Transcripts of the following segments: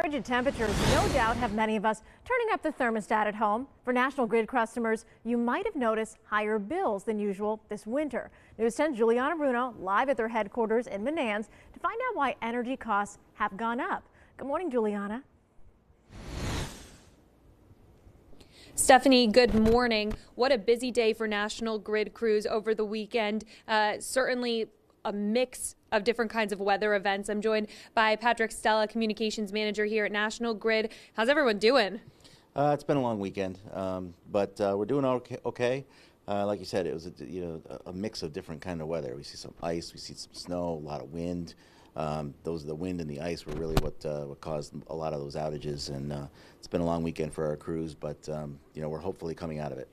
Frigid temperatures no doubt have many of us turning up the thermostat at home. For National Grid customers, you might have noticed higher bills than usual this winter. News 10's Juliana Bruno live at their headquarters in Menands to find out why energy costs have gone up. Good morning, Juliana. Stephanie, good morning. What a busy day for National Grid crews over the weekend. Certainly a mix of different kinds of weather events. I'm joined by Patrick Stella, communications manager here at National Grid. How's everyone doing? It's been a long weekend, but we're doing okay. Like you said, it was a mix of different kind of weather. We see some ice, we see some snow, a lot of wind. The wind and the ice were really what caused a lot of those outages, and it's been a long weekend for our crews, but we're hopefully coming out of it.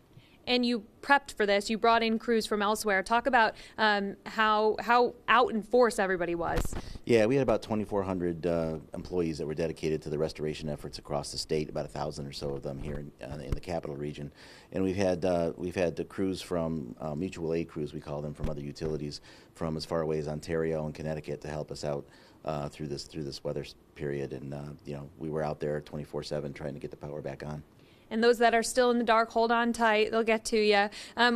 And you prepped for this. You brought in crews from elsewhere. Talk about how out in force everybody was. Yeah, we had about 2,400 employees that were dedicated to the restoration efforts across the state. About 1,000 or so of them here in the capital region, and we've had the crews from mutual aid crews, we call them, from other utilities from as far away as Ontario and Connecticut to help us out through this weather period. And we were out there 24/7 trying to get the power back on. And those that are still in the dark, hold on tight. They'll get to you.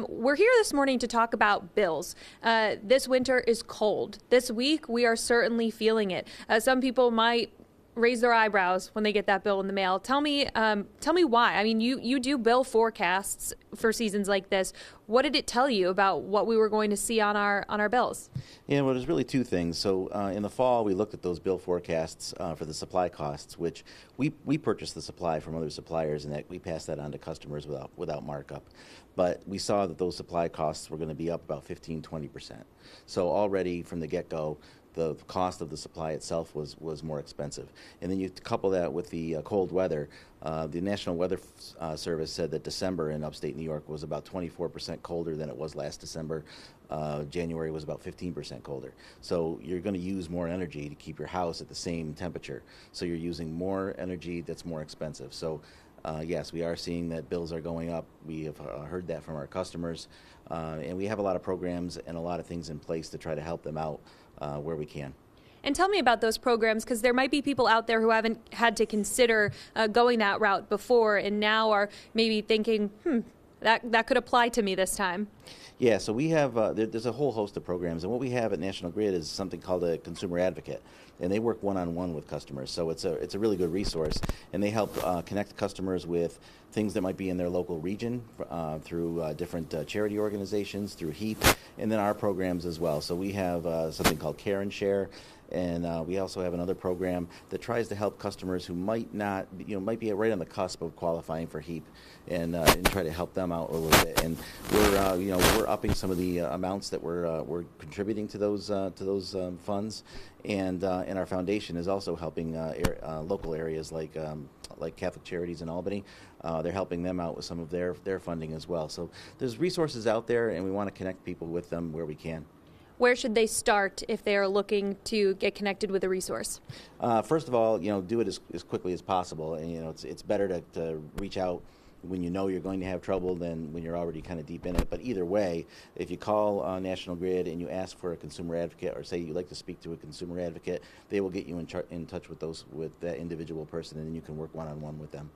We're here this morning to talk about bills. This winter is cold. This week, we are certainly feeling it. Some people might raise their eyebrows when they get that bill in the mail. Tell me why. I mean, you do bill forecasts for seasons like this. What did it tell you about what we were going to see on our bills? Yeah, well, there's really two things. So in the fall, we looked at those bill forecasts for the supply costs, which we purchased the supply from other suppliers, and that we passed that on to customers without markup. But we saw that those supply costs were going to be up about 15-20%. So already from the get-go, the cost of the supply itself was more expensive. And then you couple that with the cold weather. The National Weather Service said that December in upstate New York was about 24% colder than it was last December. January was about 15% colder. So you're going to use more energy to keep your house at the same temperature. So you're using more energy that's more expensive. So yes, we are seeing that bills are going up. We have heard that from our customers. And we have a lot of programs and a lot of things in place to try to help them out where we can. And tell me about those programs, because there might be people out there who haven't had to consider going that route before and now are maybe thinking, that could apply to me this time. Yeah, so we have, there's a whole host of programs, and what we have at National Grid is something called a consumer advocate, and they work one-on-one with customers, so it's a really good resource, and they help connect customers with things that might be in their local region through different charity organizations, through HEAP, and then our programs as well. So we have something called Care and Share, and we also have another program that tries to help customers who might not, might be right on the cusp of qualifying for HEAP, and try to help them out a little bit. And we're upping some of the amounts that we're contributing to those funds, and our foundation is also helping local areas like Catholic Charities in Albany. They're helping them out with some of their funding as well. So there's resources out there, and we want to connect people with them where we can. Where should they start if they are looking to get connected with a resource? First of all, do it as quickly as possible. And it's better to reach out when you know you're going to have trouble than when you're already kind of deep in it. But either way, if you call National Grid and you ask for a consumer advocate, or say you'd like to speak to a consumer advocate, they will get you in touch with that individual person, and then you can work one-on-one with them.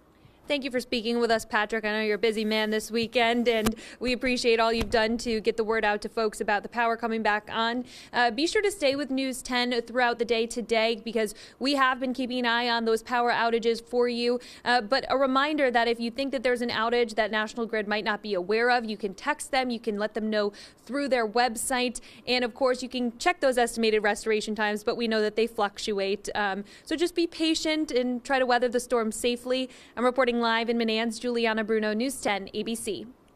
Thank you for speaking with us, Patrick. I know you're a busy man this weekend, and we appreciate all you've done to get the word out to folks about the power coming back on. Be sure to stay with News 10 throughout the day today, because we have been keeping an eye on those power outages for you. But a reminder that if you think that there's an outage that National Grid might not be aware of, you can text them, you can let them know through their website, and of course you can check those estimated restoration times, but we know that they fluctuate. So just be patient and try to weather the storm safely. I'm reporting live in Menands, Juliana Bruno, News 10 ABC.